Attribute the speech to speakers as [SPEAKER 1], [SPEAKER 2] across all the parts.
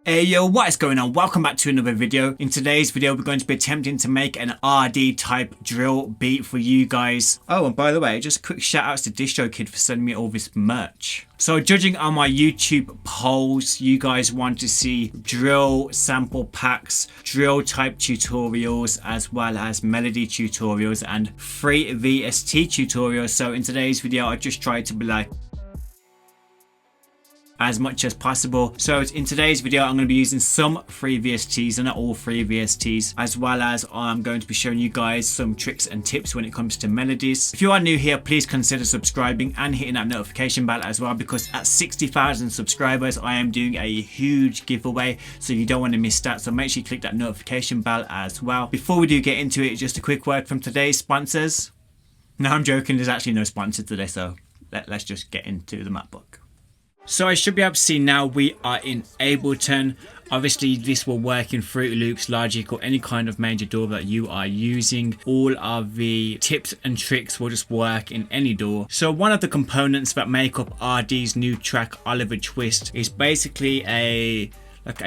[SPEAKER 1] Hey yo, what is going on? Welcome back to another video. In today's video, we're going to be attempting to make an ARRDEE type drill beat for you guys. Oh, and by the way, just a quick shout outs to DistroKid for sending me all this merch. So judging on my YouTube polls, you guys want to see drill sample packs, drill type tutorials, as well as melody tutorials and free VST tutorials. So in today's video, I just tried to be like, as much as possible. So in today's video, I'm going to be using some free VSTs and not all free VSTs, as well as I'm going to be showing you guys some tricks and tips when it comes to melodies. If you are new here, please consider subscribing and hitting that notification bell as well, because at 60,000 subscribers, I am doing a huge giveaway, so you don't want to miss that. So make sure you click that notification bell as well. Before we do get into it, just a quick word from today's sponsors. No, I'm joking. There's actually no sponsor today, so let's just get into the MacBook. So I should be able to see now we are in Ableton. Obviously this will work in Fruity Loops, Logic, or any kind of major DAW that you are using. All of the tips and tricks will just work in any DAW. So one of the components that make up ARRDEE's new track Oliver Twist is basically a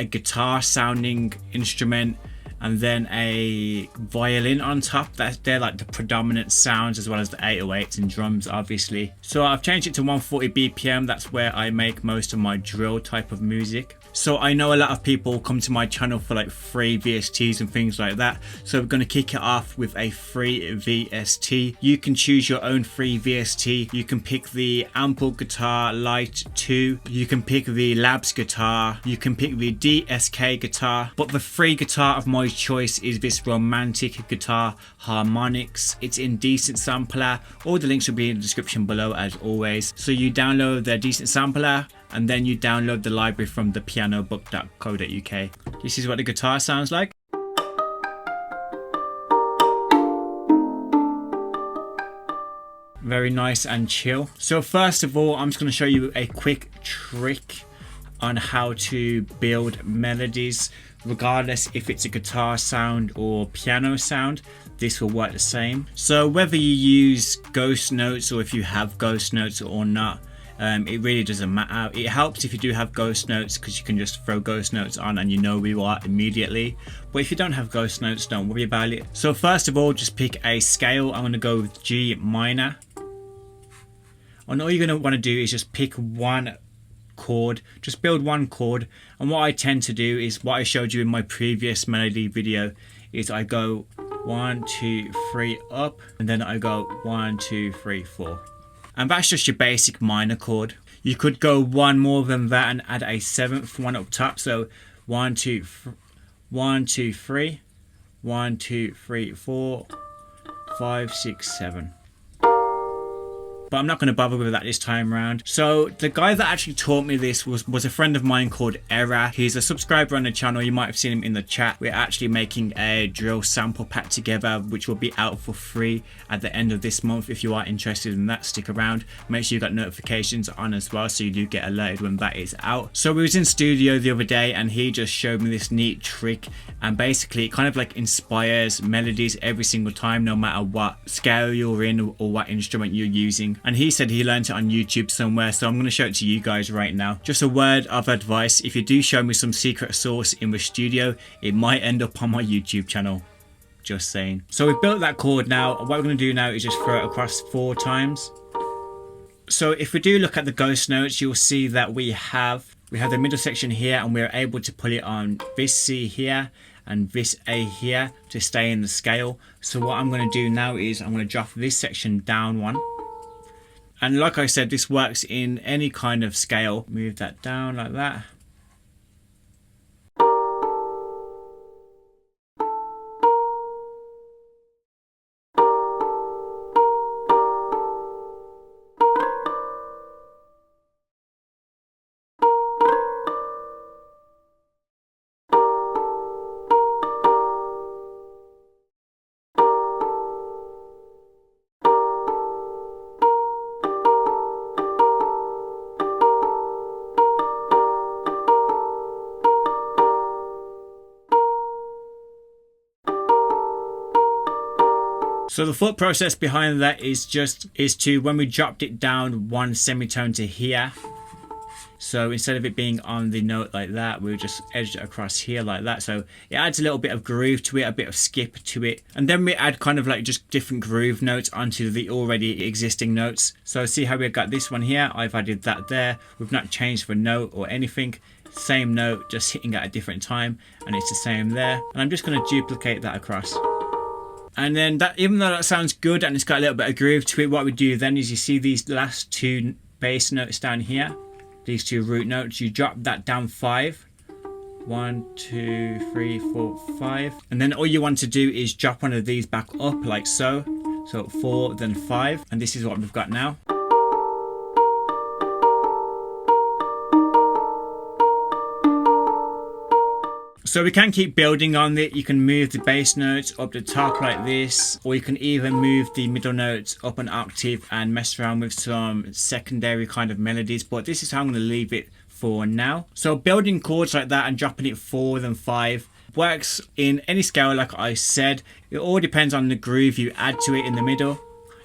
[SPEAKER 1] guitar sounding instrument, and then a violin on top. They're like the predominant sounds, as well as the 808s and drums obviously. So I've changed it to 140 BPM. That's where I make most of my drill type of music. So I know a lot of people come to my channel for like free VSTs and things like that. So we're going to kick it off with a free VST. You can choose your own free VST. You can pick the Ample Guitar Lite 2. You can pick the Labs guitar. You can pick the DSK guitar. But the free guitar of my choice is this Romantic Guitar Harmonics. It's in Decent Sampler. All the links will be in the description below as always. So you download the Decent Sampler, and then you download the library from the pianobook.co.uk. This is what the guitar sounds like. Very nice and chill. So first of all, I'm just going to show you a quick trick on how to build melodies. Regardless if it's a guitar sound or piano sound, this will work the same. So whether you use ghost notes or if you have ghost notes or not, it really doesn't matter. It helps if you do have ghost notes, because you can just throw ghost notes on and you know where you are immediately. But if you don't have ghost notes, don't worry about it. So first of all, just pick a scale. I'm going to go with G minor. And all you're going to want to do is just pick one chord, just build one chord. And what I tend to do is what I showed you in my previous melody video, is I go 1 2 3 up, and then I go 1 2 3 4. And that's just your basic minor chord. You could go one more than that and add a 7th one up top. So 1 2 1 2 3 1 2 3 4 5 6 7. But I'm not going to bother with that this time around. So the guy that actually taught me this was a friend of mine called ARRDEE. He's a subscriber on the channel. You might have seen him in the chat. We're actually making a drill sample pack together, which will be out for free at the end of this month. If you are interested in that, stick around. Make sure you got notifications on as well, so you do get alerted when that is out. So we was in studio the other day and he just showed me this neat trick, and basically it kind of like inspires melodies every single time, no matter what scale you're in or what instrument you're using. And he said he learned it on YouTube somewhere, so I'm going to show it to you guys right now. Just a word of advice: if you do show me some secret sauce in the studio, it might end up on my YouTube channel. Just saying. So we've built that chord now. What we're going to do now is just throw it across 4 times. So if we do look at the ghost notes, you'll see that we have the middle section here, and we're able to put it on this C here and this A here to stay in the scale. So what I'm going to do now is I'm going to drop this section down 1. And like I said, this works in any kind of scale. Move that down like that. So the thought process behind that is to, when we dropped it down 1 semitone to here, So instead of it being on the note like that, we'll just edge it across here like that. So it adds a little bit of groove to it, a bit of skip to it. And then we add kind of like just different groove notes onto the already existing notes. So see how we've got this one here? I've added that there. We've not changed the note or anything. Same note, just hitting at a different time, and it's the same there. And I'm just going to duplicate that across. And then that, even though that sounds good and it's got a little bit of groove to it, what we do then is you see these last two bass notes down here, these two root notes, you drop that down 5. 1, 2, 3, 4, 5. And then all you want to do is drop one of these back up like so. So 4, then 5. And this is what we've got now. So we can keep building on it. You can move the bass notes up the top like this, or you can even move the middle notes up an octave and mess around with some secondary kind of melodies. But this is how I'm going to leave it for now. So building chords like that and dropping it 4 then 5 works in any scale like I said. It all depends on the groove you add to it in the middle.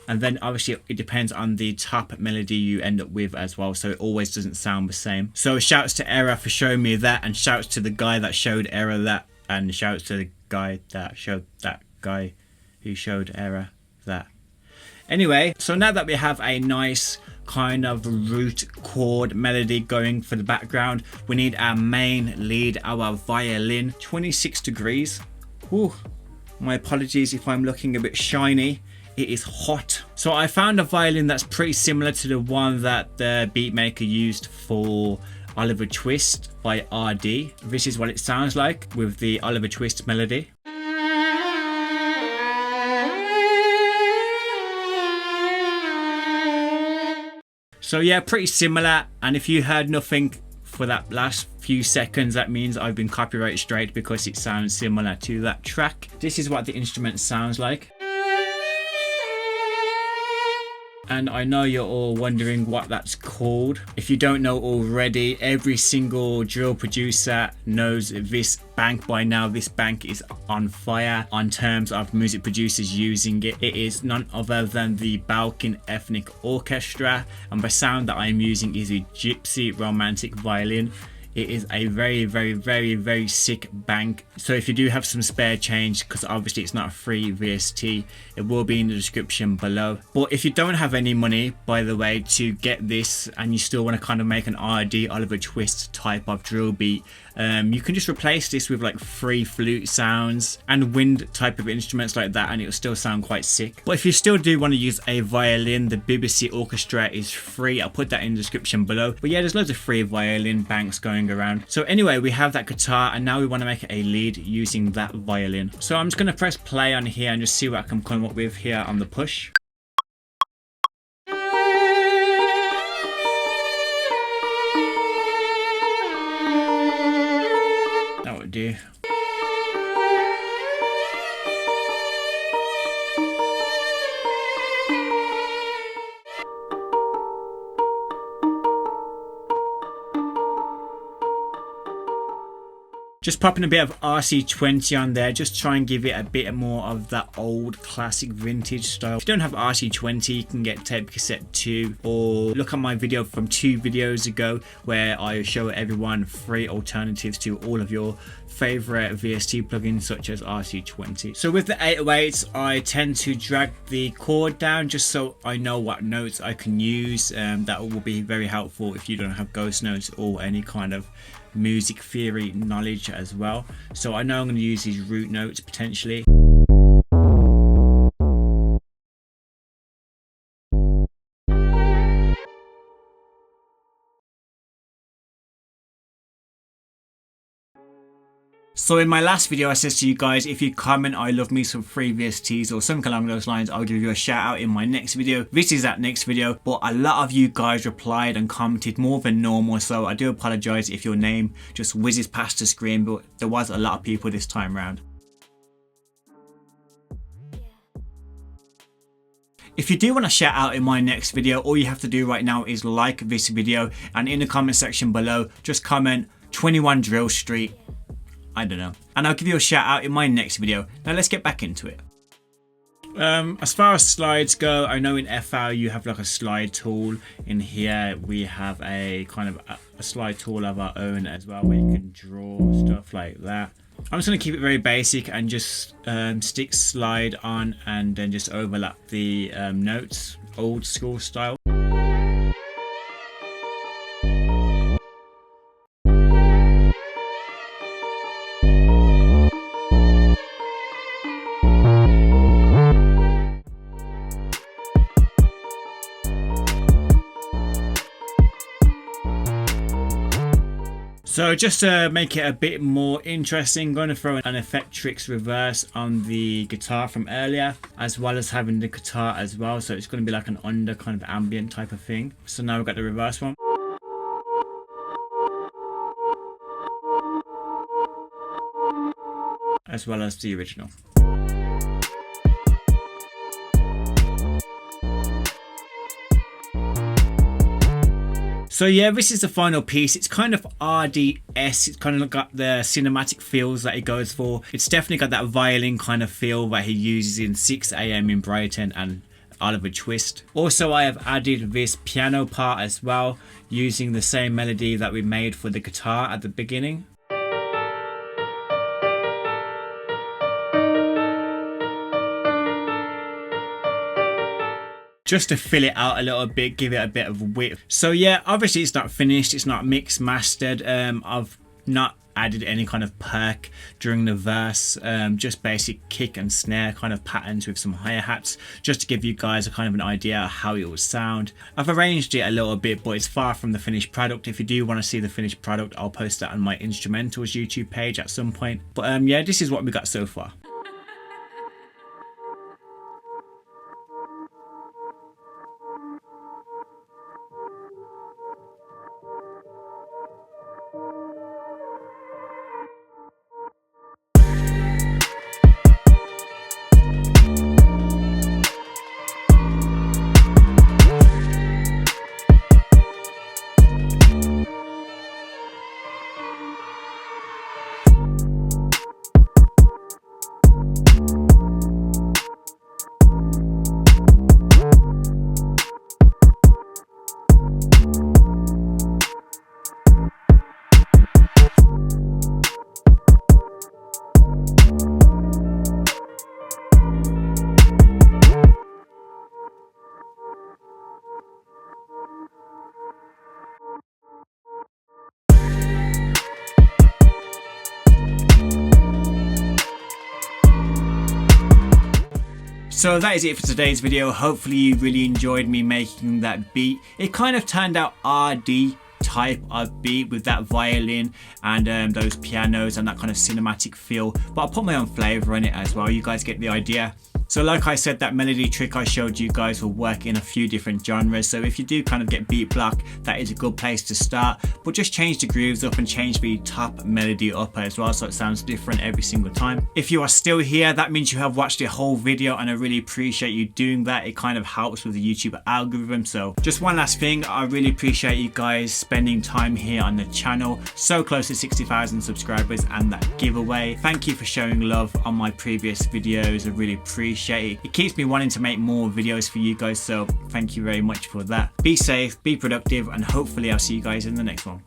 [SPEAKER 1] And then obviously it depends on the top melody you end up with as well. So it always doesn't sound the same. So shouts to Error for showing me that, and shouts to the guy that showed Error that, and shouts to the guy that showed that guy who showed Error that. Anyway, so now that we have a nice kind of root chord melody going for the background, we need our main lead, our violin. 26 degrees. Whew. My apologies if I'm looking a bit shiny. It is hot. So I found a violin that's pretty similar to the one that the beatmaker used for Oliver Twist by ARRDEE. This is what it sounds like with the Oliver Twist melody. So yeah, pretty similar. And if you heard nothing for that last few seconds, that means I've been copyright straight because it sounds similar to that track. This is what the instrument sounds like. And I know you're all wondering what that's called. If you don't know already, every single drill producer knows this bank by now. This bank is on fire on terms of music producers using it. It is none other than the Balkan Ethnic Orchestra, and the sound that I'm using is a gypsy romantic violin. It is a very sick bank. So if you do have some spare change, because obviously it's not a free VST, it will be in the description below. But if you don't have any money, by the way, to get this, and you still want to kind of make an ARRDEE Oliver Twist type of drill beat, you can just replace this with like free flute sounds and wind type of instruments like that, and it will still sound quite sick. But if you still do want to use a violin, the BBC Orchestra is free. I'll put that in the description below. But yeah, there's loads of free violin banks going around. So anyway, we have that guitar, and now we want to make a lead using that violin. So I'm just going to press play on here and just see what I can come up with here on the push. That would do. Just popping a bit of RC20 on there, just try and give it a bit more of that old classic vintage style. If you don't have RC20, you can get Tape Cassette 2, or look at my video from 2 videos ago where I show everyone free alternatives to all of your favorite VST plugins such as RC20. So with the 808s, I tend to drag the chord down just so I know what notes I can use. That will be very helpful if you don't have ghost notes or any kind of music theory knowledge as well. So I know I'm going to use these root notes potentially. So in my last video I said to you guys, if you comment I love me some free VSTs or something along those lines, I'll give you a shout out in my next video. This is that next video, but a lot of you guys replied and commented more than normal, so I do apologize if your name just whizzes past the screen, but there was a lot of people this time around. If you do want a shout out in my next video, all you have to do right now is like this video, and in the comment section below just comment 21 Drill Street. I don't know. And I'll give you a shout out in my next video. Now let's get back into it. As far as slides go, I know in FL you have like a slide tool. In here we have a kind of a slide tool of our own as well, where you can draw stuff like that. I'm just going to keep it very basic and just stick slide on and then just overlap the notes, old school style. So just to make it a bit more interesting, I'm going to throw an Effectrix reverse on the guitar from earlier, as well as having the guitar as well. So it's going to be like an under kind of ambient type of thing. So now we've got the reverse one. As well as the original. So yeah, this is the final piece. It's kind of ARRDEE-esque. It's kind of got the cinematic feels that it goes for. It's definitely got that violin kind of feel that he uses in 6 AM in Brighton and Oliver Twist. Also, I have added this piano part as well, using the same melody that we made for the guitar at the beginning. Just to fill it out a little bit, give it a bit of width. So yeah, obviously it's not finished, it's not mixed mastered. I've not added any kind of perk during the verse, just basic kick and snare kind of patterns with some hi-hats, just to give you guys a kind of an idea of how it will sound. I've arranged it a little bit, but it's far from the finished product. If you do want to see the finished product, I'll post that on my instrumentals YouTube page at some point. But yeah, this is what we got so far. So that is it for today's video. Hopefully you really enjoyed me making that beat. It kind of turned out ARRDEE type of beat with that violin and those pianos and that kind of cinematic feel, but I'll put my own flavor in it as well. You guys get the idea. So like I said, that melody trick I showed you guys will work in a few different genres. So if you do kind of get beat block, that is a good place to start. But just change the grooves up and change the top melody up as well, so it sounds different every single time. If you are still here, that means you have watched the whole video, and I really appreciate you doing that. It kind of helps with the YouTube algorithm. So just one last thing, I really appreciate you guys spending time here on the channel. So close to 60,000 subscribers and that giveaway. Thank you for showing love on my previous videos. I really appreciate it. It keeps me wanting to make more videos for you guys, so thank you very much for that. Be safe, be productive, and hopefully I'll see you guys in the next one.